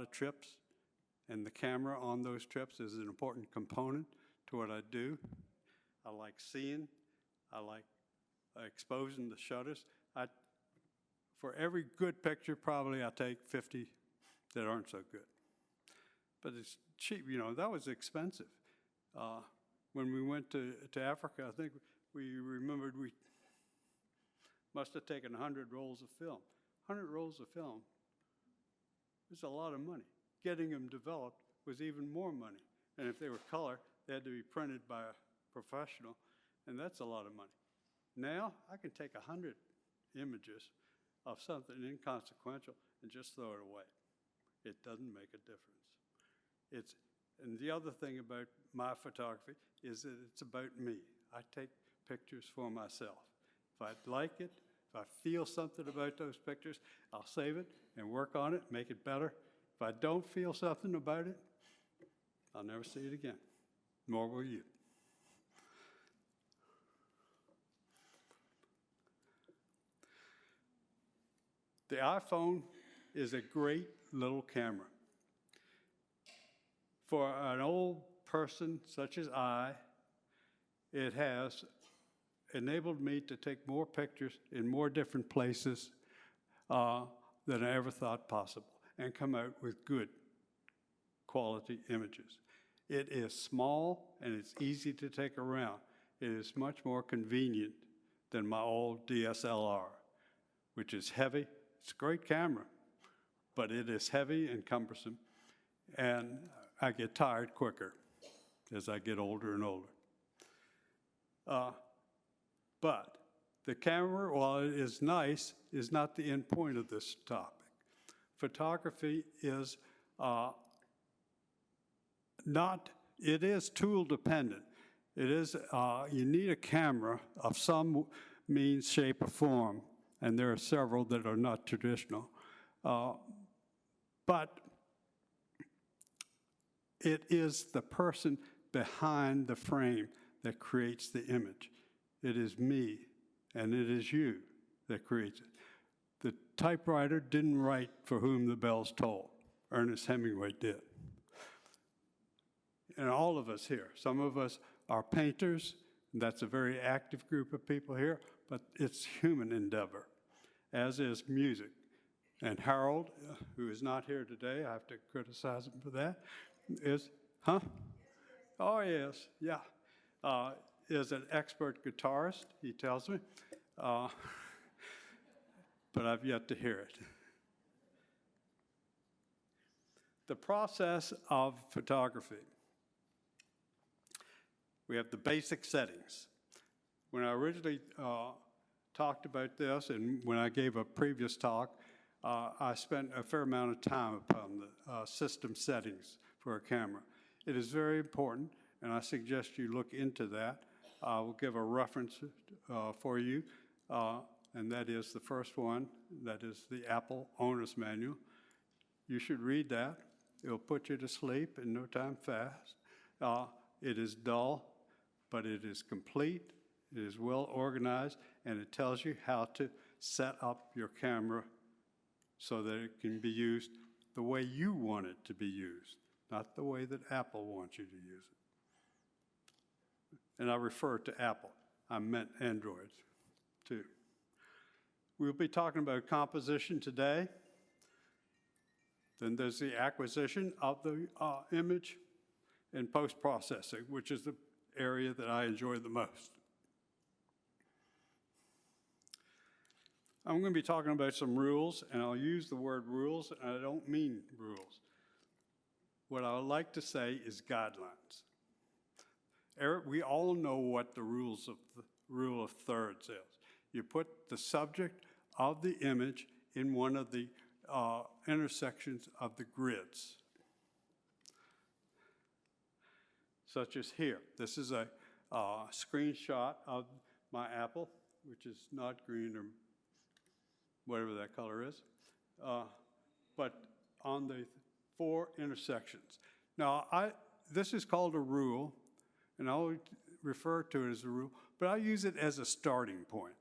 of trips, and the camera on those trips is an important component to what I do. I like seeing. I like exposing the shutters. For every good picture, probably I take 50 that aren't so good. But it's cheap, you know, that was expensive. When we went to Africa, I think we remembered we must have taken 100 rolls of film. 100 rolls of film is a lot of money. Getting them developed was even more money. And if they were color, they had to be printed by a professional, and that's a lot of money. Now, I can take 100 images of something inconsequential and just throw it away. It doesn't make a difference. And the other thing about my photography is that it's about me. I take pictures for myself. If I like it, if I feel something about those pictures, I'll save it and work on it, make it better. If I don't feel something about it, I'll never see it again, nor will you. The iPhone is a great little camera. For an old person such as I, it has enabled me to take more pictures in more different places than I ever thought possible, and come out with good quality images. It is small and it's easy to take around. It is much more convenient than my old DSLR, which is heavy. It's a great camera, but it is heavy and cumbersome, and I get tired quicker as I get older and older. But the camera, while it is nice, is not the end point of this topic. Photography is it is tool dependent. It is, you need a camera of some means, shape, or form, and there are several that are not traditional. But it is the person behind the frame that creates the image. It is me, and it is you that creates it. The typewriter didn't write For Whom the Bells Toll. Ernest Hemingway did. And all of us here, some of us are painters, and that's a very active group of people here, but it's human endeavor, as is music. And Harold, who is not here today, I have to criticize him for that, is an expert guitarist, he tells me, but I've yet to hear it. The process of photography. We have the basic settings. When I originally talked about this, and when I gave a previous talk, I spent a fair amount of time upon the system settings for a camera. It is very important, and I suggest you look into that. I will give a reference for you, and that is the first one. That is the Apple Owner's Manual. You should read that. It'll put you to sleep in no time fast. It is dull, but it is complete. It is well organized, and it tells you how to set up your camera so that it can be used the way you want it to be used, not the way that Apple wants you to use it. And I refer to Apple. I meant Android, too. We'll be talking about composition today. Then there's the acquisition of the image and post-processing, which is the area that I enjoy the most. I'm going to be talking about some rules, and I'll use the word rules, and I don't mean rules. What I would like to say is guidelines. We all know what the rule of thirds is. You put the subject of the image in one of the intersections of the grids, such as here. This is a screenshot of my apple, which is not green or whatever that color is, but on the 4 intersections. Now, this is called a rule, and I'll refer to it as a rule, but I use it as a starting point.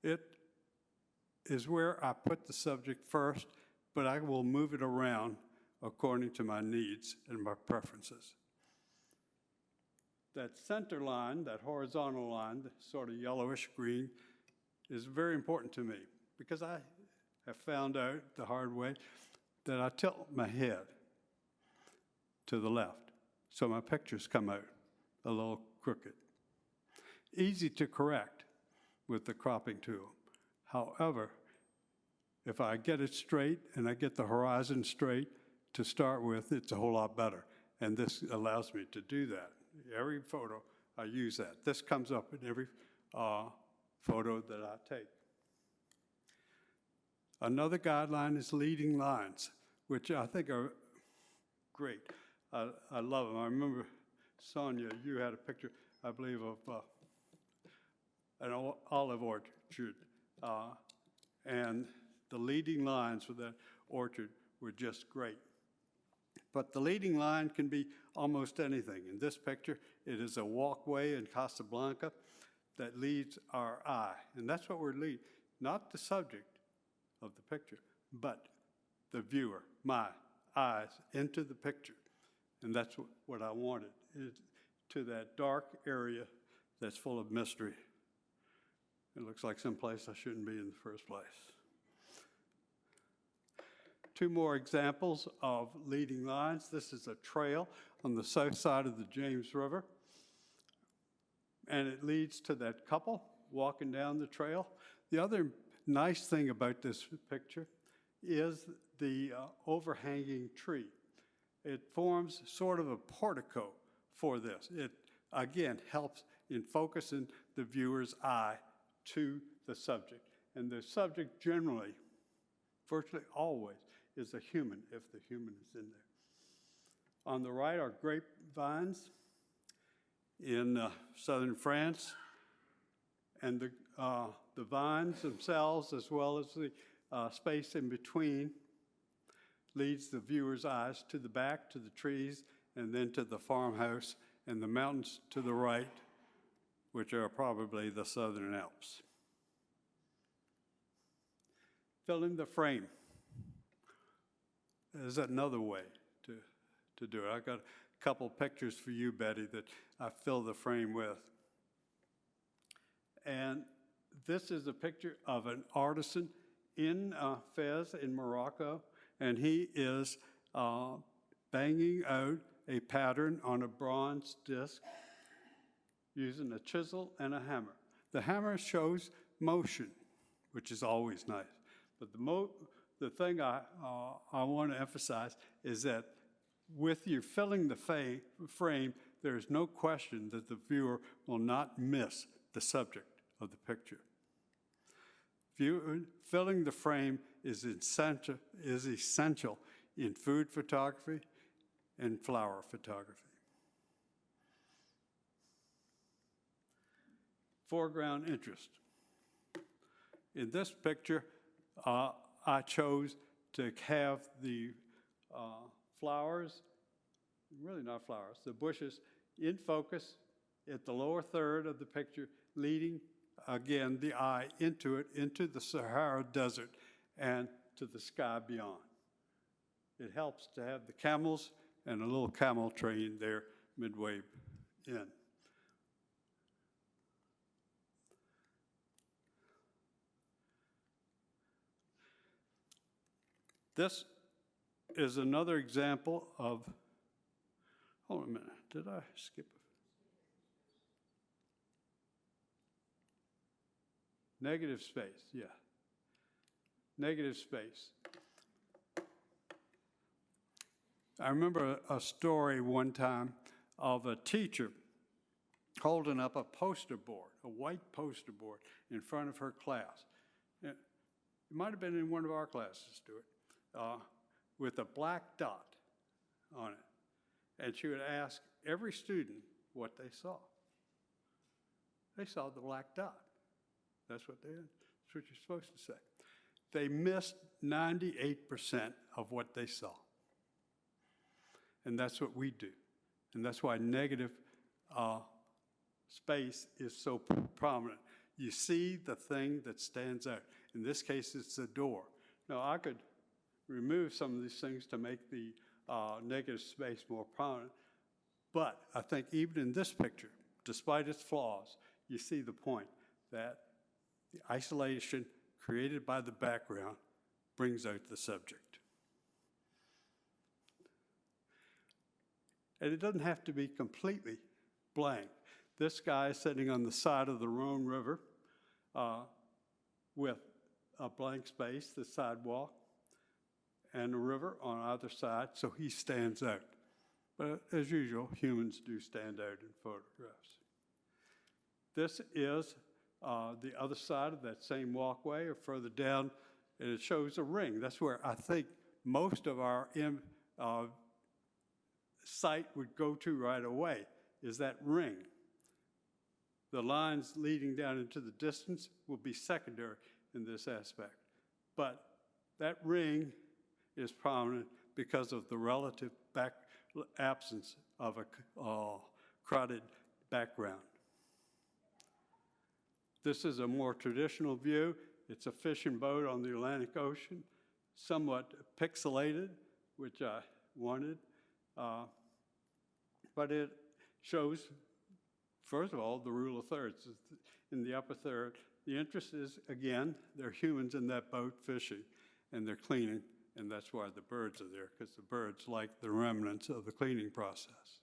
It is where I put the subject first, but I will move it around according to my needs and my preferences. That center line, that horizontal line, the sort of yellowish green, is very important to me because I have found out the hard way that I tilt my head to the left, so my pictures come out a little crooked. Easy to correct with the cropping tool. However, if I get it straight and I get the horizon straight to start with, it's a whole lot better. And this allows me to do that. Every photo, I use that. This comes up in every photo that I take. Another guideline is leading lines, which I think are great. I love them. I remember, Sonia, you had a picture, I believe, of an olive orchard. And the leading lines for that orchard were just great. But the leading line can be almost anything. In this picture, it is a walkway in Casablanca that leads our eye. And that's what we're leading, not the subject of the picture, but the viewer, my eyes, into the picture. And that's what I wanted, is to that dark area that's full of mystery. It looks like someplace I shouldn't be in the first place. Two more examples of leading lines. This is a trail on the south side of the James River. And it leads to that couple walking down the trail. The other nice thing about this picture is the overhanging tree. It forms sort of a portico for this. It, again, helps in focusing the viewer's eye to the subject. And the subject generally, virtually always, is a human, if the human is in there. On the right are grapevines in southern France, and the vines themselves, as well as the space in between, leads the viewer's eyes to the back, to the trees, and then to the farmhouse and the mountains to the right, which are probably the Southern Alps. Fill in the frame is another way to do it. I've got a couple pictures for you, Betty, that I fill the frame with. And this is a picture of an artisan in Fez in Morocco, and he is banging out a pattern on a bronze disc using a chisel and a hammer. The hammer shows motion, which is always nice. But the thing I want to emphasize is that with you filling the frame, there is no question that the viewer will not miss the subject of the picture. Filling the frame is essential in food photography and flower photography. Foreground interest. In this picture, I chose to have the flowers, really not flowers, the bushes in focus at the lower third of the picture, leading, again, the eye into it, into the Sahara Desert and to the sky beyond. It helps to have the camels and a little camel train there midway in. This is another example of, hold on a minute, did I skip it? Negative space, yeah. Negative space. I remember a story one time of a teacher holding up a poster board, a white poster board, in front of her class. It might have been in one of our classes, Stuart. With a black dot on it. And she would ask every student what they saw. They saw the black dot. That's what that's what you're supposed to say. They missed 98% of what they saw. And that's what we do. And that's why negative space is so prominent. You see the thing that stands out. In this case, it's the door. Now, I could remove some of these things to make the negative space more prominent. But I think even in this picture, despite its flaws, you see the point that the isolation created by the background brings out the subject. And it doesn't have to be completely blank. This guy is sitting on the side of the Rhone River with a blank space, the sidewalk, and the river on either side, so he stands out. But as usual, humans do stand out in photographs. This is the other side of that same walkway, or further down, and it shows a ring. That's where I think most of our sight would go to right away, is that ring. The lines leading down into the distance will be secondary in this aspect. But that ring is prominent because of the relative absence of a crowded background. This is a more traditional view. It's a fishing boat on the Atlantic Ocean, somewhat pixelated, which I wanted. But it shows, first of all, the rule of thirds. In the upper third, the interest is, again, there are humans in that boat fishing, and they're cleaning, and that's why the birds are there, because the birds like the remnants of the cleaning process.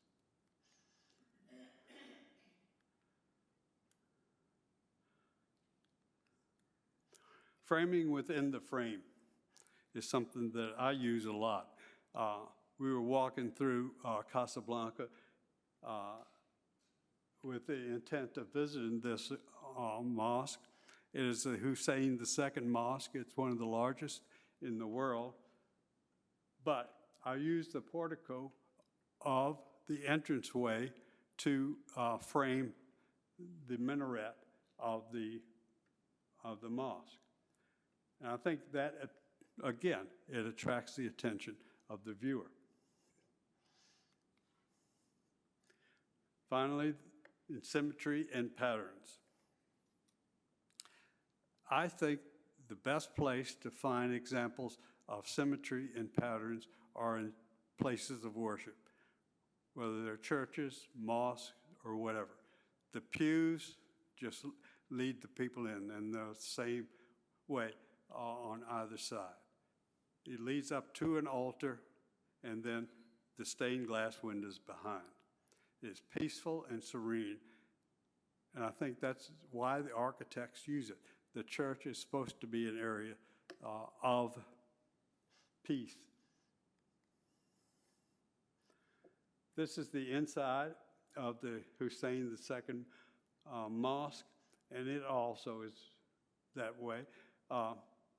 Framing within the frame is something that I use a lot. We were walking through Casablanca with the intent of visiting this mosque. It is the Hussein II Mosque. It's one of the largest in the world. But I used the portico of the entranceway to frame the minaret of the mosque. And I think that, again, it attracts the attention of the viewer. Finally, in symmetry and patterns. I think the best place to find examples of symmetry and patterns are in places of worship, whether they're churches, mosques, or whatever. The pews just lead the people in the same way on either side. It leads up to an altar, and then the stained glass windows behind. It's peaceful and serene, and I think that's why the architects use it. The church is supposed to be an area of peace. This is the inside of the Hussein II Mosque, and it also is that way.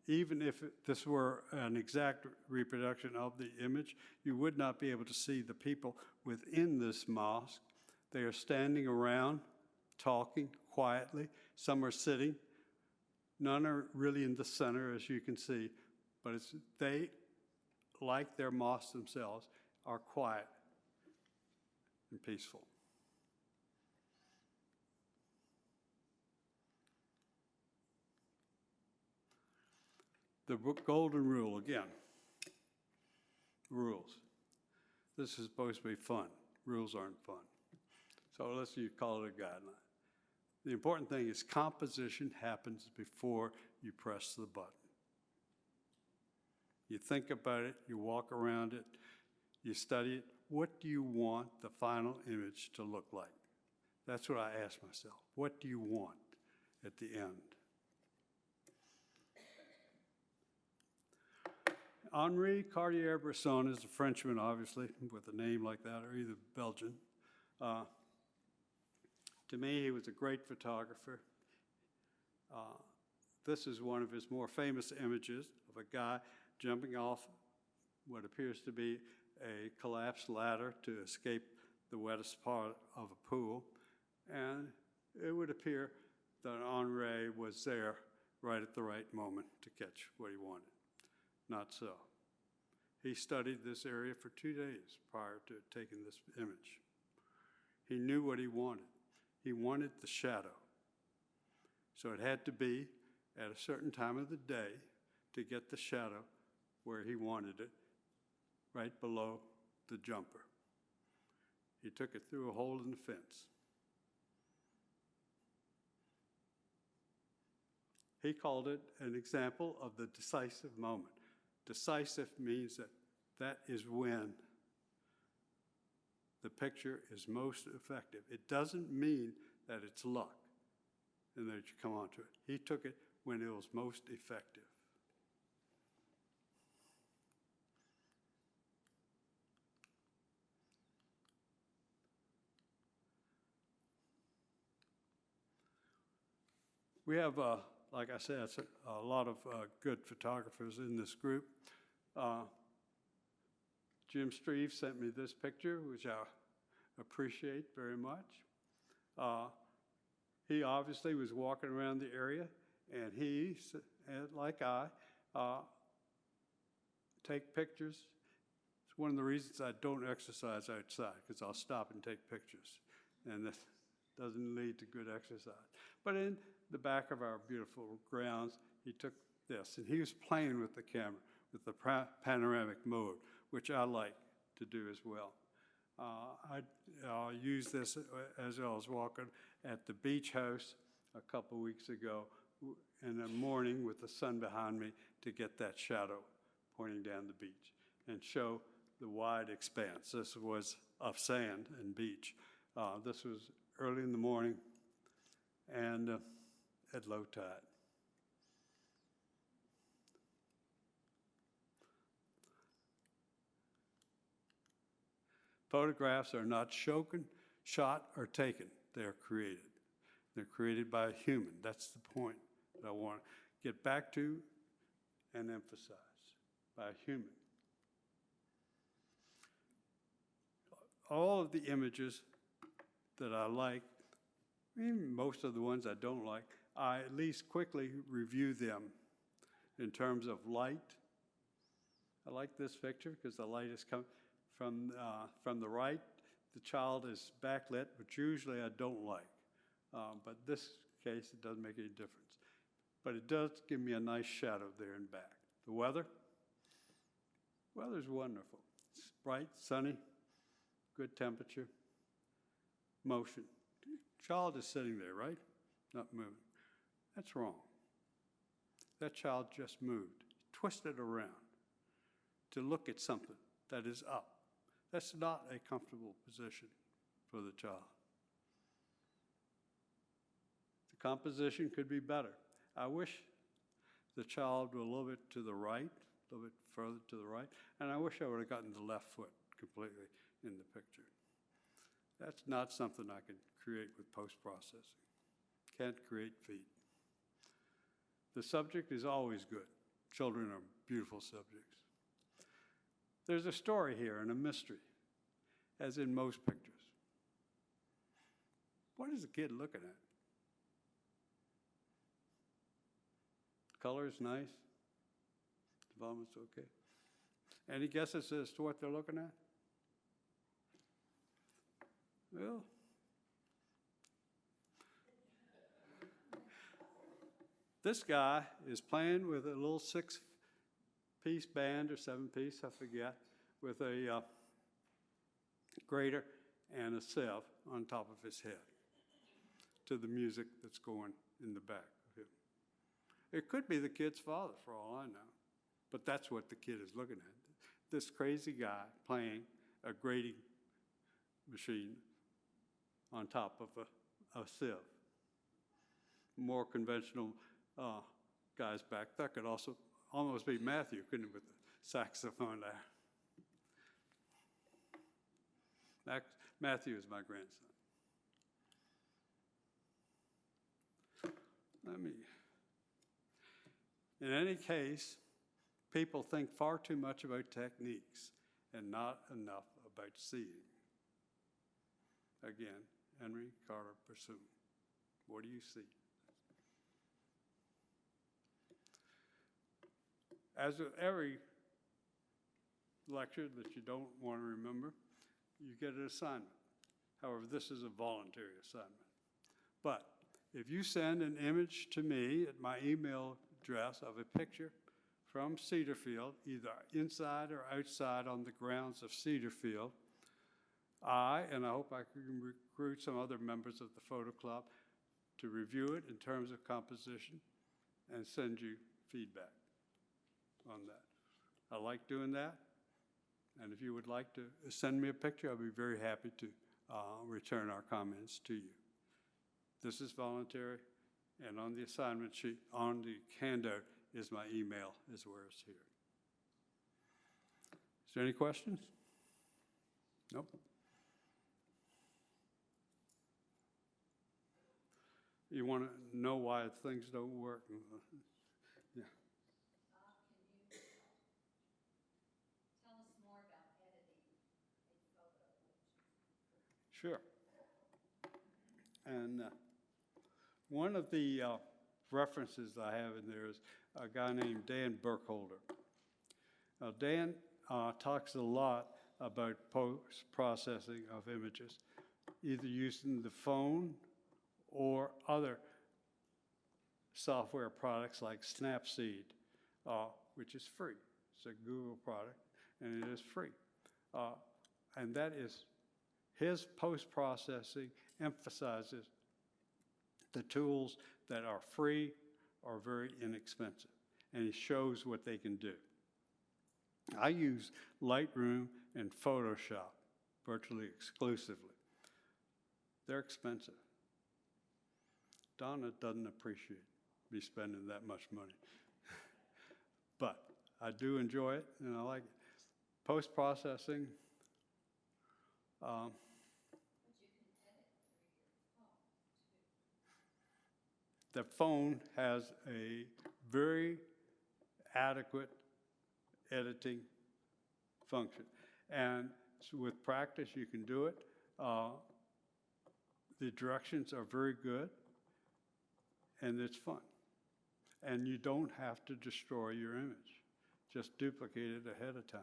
Even if this were an exact reproduction of the image, you would not be able to see the people within this mosque. They are standing around, talking quietly. Some are sitting. None are really in the center, as you can see, but they, like their mosques themselves, are quiet and peaceful. The golden rule, again, rules. This is supposed to be fun. Rules aren't fun. So let's call it a guideline. The important thing is composition happens before you press the button. You think about it, you walk around it, you study it. What do you want the final image to look like? That's what I ask myself. What do you want at the end? Henri Cartier-Bresson is a Frenchman, obviously, with a name like that, or either Belgian. To me, he was a great photographer. This is one of his more famous images of a guy jumping off what appears to be a collapsed ladder to escape the wettest part of a pool. And it would appear that Henri was there right at the right moment to catch what he wanted. Not so. He studied this area for 2 days prior to taking this image. He knew what he wanted. He wanted the shadow. So it had to be at a certain time of the day to get the shadow where he wanted it, right below the jumper. He took it through a hole in the fence. He called it an example of the decisive moment. Decisive means that is when the picture is most effective. It doesn't mean that it's luck and that you come onto it. He took it when it was most effective. We have, like I said, a lot of good photographers in this group. Jim Streve sent me this picture, which I appreciate very much. He obviously was walking around the area, and he, like I, take pictures. It's one of the reasons I don't exercise outside, because I'll stop and take pictures, and this doesn't lead to good exercise. But in the back of our beautiful grounds, he took this, and he was playing with the camera, with the panoramic mode, which I like to do as well. I used this as I was walking at the beach house a couple weeks ago in the morning with the sun behind me to get that shadow pointing down the beach and show the wide expanse. This was of sand and beach. This was early in the morning and at low tide. Photographs are not shot or taken. They are created. They're created by a human. That's the point that I want to get back to and emphasize, by a human. All of the images that I like, even most of the ones I don't like, I at least quickly review them in terms of light. I like this picture because the light is coming from the right. The child is backlit, which usually I don't like. But this case, it doesn't make any difference. But it does give me a nice shadow there and back. The weather's wonderful. It's bright, sunny, good temperature, motion. The child is sitting there, right? Not moving. That's wrong. That child just moved, twisted around to look at something that is up. That's not a comfortable position for the child. The composition could be better. I wish the child were a little bit to the right, a little bit further to the right, and I wish I would have gotten the left foot completely in the picture. That's not something I can create with post-processing. Can't create feet. The subject is always good. Children are beautiful subjects. There's a story here and a mystery, as in most pictures. What is the kid looking at? Color is nice. Development's okay. Any guesses as to what they're looking at? Well, this guy is playing with a little 6-piece band or 7-piece, I forget, with a grater and a sieve on top of his head to the music that's going in the back of him. It could be the kid's father, for all I know, but that's what the kid is looking at. This crazy guy playing a grating machine on top of a sieve. More conventional guys back. That could also almost be Matthew, couldn't it, with the saxophone there? Matthew is my grandson. In any case, people think far too much about techniques and not enough about seeing. Again, Henry Carter Pursuit. What do you see? As with every lecture that you don't want to remember, you get an assignment. However, this is a voluntary assignment. But if you send an image to me at my email address of a picture from Cedarfield, either inside or outside on the grounds of Cedarfield. And I hope I can recruit some other members of the photo club to review it in terms of composition and send you feedback on that. I like doing that, and if you would like to send me a picture, I'll be very happy to return our comments to you. This is voluntary, and on the assignment sheet, on the handout, is my email as well as here. Is there any questions? Nope. You want to know why things don't work? Yeah. Can you tell us more about editing a photo? Sure. And one of the references I have in there is a guy named Dan Burkholder. Now, Dan talks a lot about post-processing of images, either using the phone or other software products like Snapseed, which is free. It's a Google product, and it is free. And that is, his post-processing emphasizes the tools that are free or very inexpensive, and he shows what they can do. I use Lightroom and Photoshop virtually exclusively. They're expensive. Donna doesn't appreciate me spending that much money. But I do enjoy it, and I like it. Post-processing. But you can edit through your phone, too. The phone has a very adequate editing function. And so with practice, you can do it. The directions are very good, and it's fun. And you don't have to destroy your image. Just duplicate it ahead of time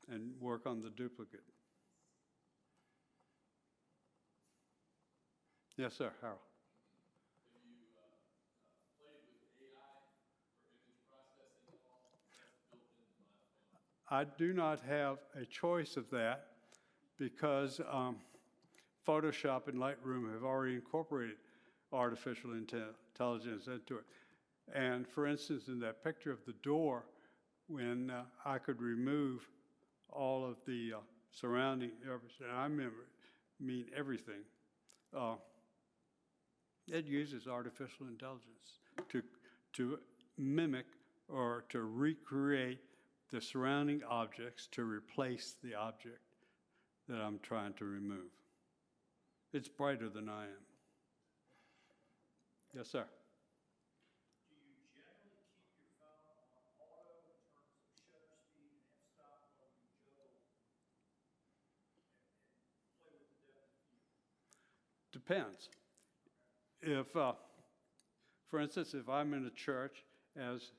and work on the duplicate. Yes, sir, Harold. Have you played with AI for image processing at all? That's built into my phone. I do not have a choice of that because Photoshop and Lightroom have already incorporated artificial intelligence into it. And for instance, in that picture of the door, when I could remove all of the surrounding everything, I mean everything, it uses artificial intelligence to mimic or to recreate the surrounding objects to replace the object that I'm trying to remove. It's brighter than I am. Yes, sir. Do you generally keep your phone on auto in terms of shutter speed and f-stop while you juggle and play with the depth of field? Depends. If, for instance, if I'm in a church, as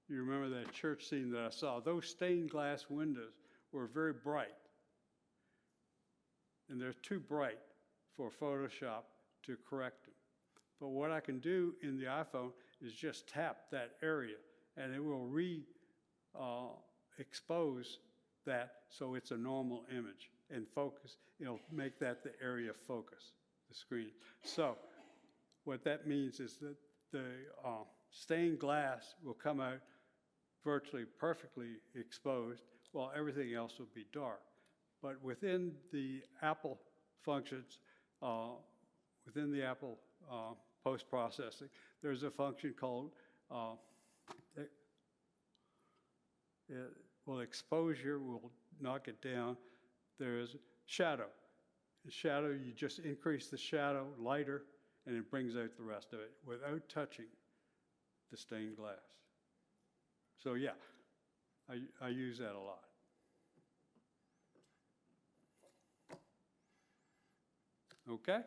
you remember that church scene that I saw, those stained glass windows were very bright. And they're too bright for Photoshop to correct them. But what I can do in the iPhone is just tap that area, and it will expose that so it's a normal image and focus. It'll make that the area of focus, the screen. So what that means is that the stained glass will come out virtually perfectly exposed, while everything else will be dark. But within the Apple functions, within the Apple post-processing, there's a function called, exposure will knock it down. There's shadow. The shadow, you just increase the shadow lighter, and it brings out the rest of it without touching the stained glass. So yeah, I use that a lot. Okay?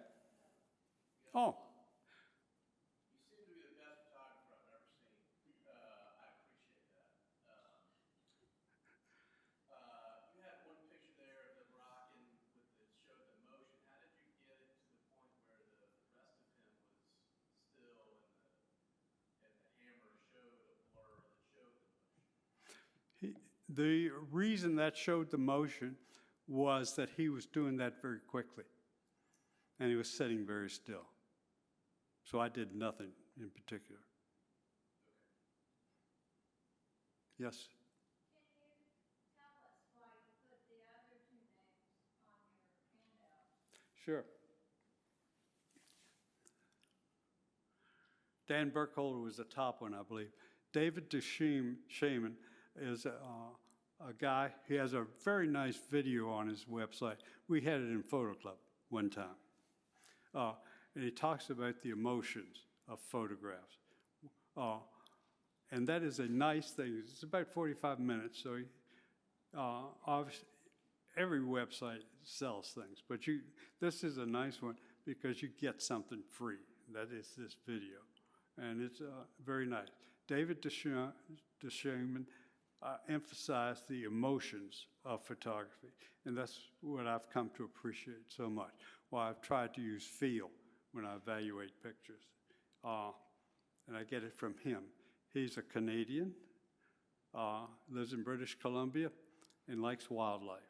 Oh. You seem to be the best photographer I've ever seen. I appreciate that. You had one picture there of them rocking with the showed the motion. How did you get it to the point where the rest of him was still and the hammer showed The reason that showed the motion was that he was doing that very quickly, and he was sitting very still. So I did nothing in particular. Yes? Can you tell us why you put the other two names on your handout? Sure. Dan Burkholder was the top one, I believe. David DeShaman is a guy, he has a very nice video on his website. We had it in Photo Club one time. And he talks about the emotions of photographs. And that is a nice thing. It's about 45 minutes, so obviously every website sells things, but this is a nice one because you get something free. That is this video, and it's very nice. David DeShaman emphasized the emotions of photography, and that's what I've come to appreciate so much. Well, I've tried to use feel when I evaluate pictures, and I get it from him. He's a Canadian, lives in British Columbia, and likes wildlife.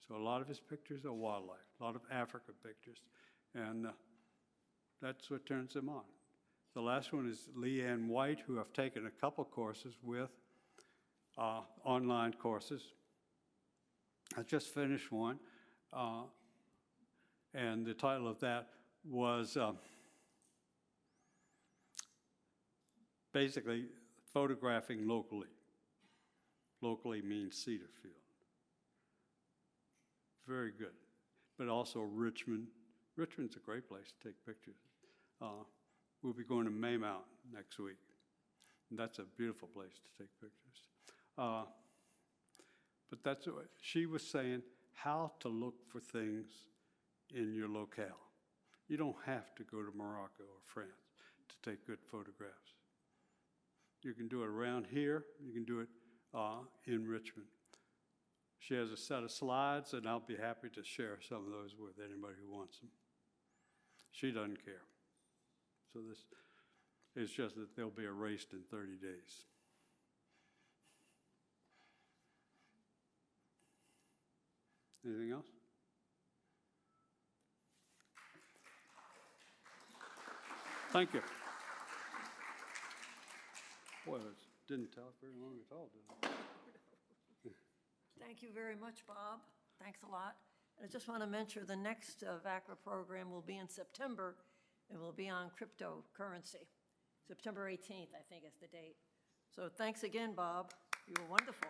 So a lot of his pictures are wildlife, a lot of Africa pictures, and that's what turns him on. The last one is Leanne White, who I've taken a couple courses with, online courses. I just finished one, and the title of that was basically photographing locally. Locally means Cedarfield. Very good. But also Richmond. Richmond's a great place to take pictures. We'll be going to Maymount next week. And that's a beautiful place to take pictures. But that's what she was saying, how to look for things in your locale. You don't have to go to Morocco or France to take good photographs. You can do it around here. You can do it in Richmond. She has a set of slides, and I'll be happy to share some of those with anybody who wants them. She doesn't care. So this is just that they'll be erased in 30 days. Anything else? Thank you. Boy, it didn't take very long at all, did it? Thank you very much, Bob. Thanks a lot. I just want to mention the next VaCCRA program will be in September, and will be on cryptocurrency. September 18th, I think is the date. So thanks again, Bob. You were wonderful.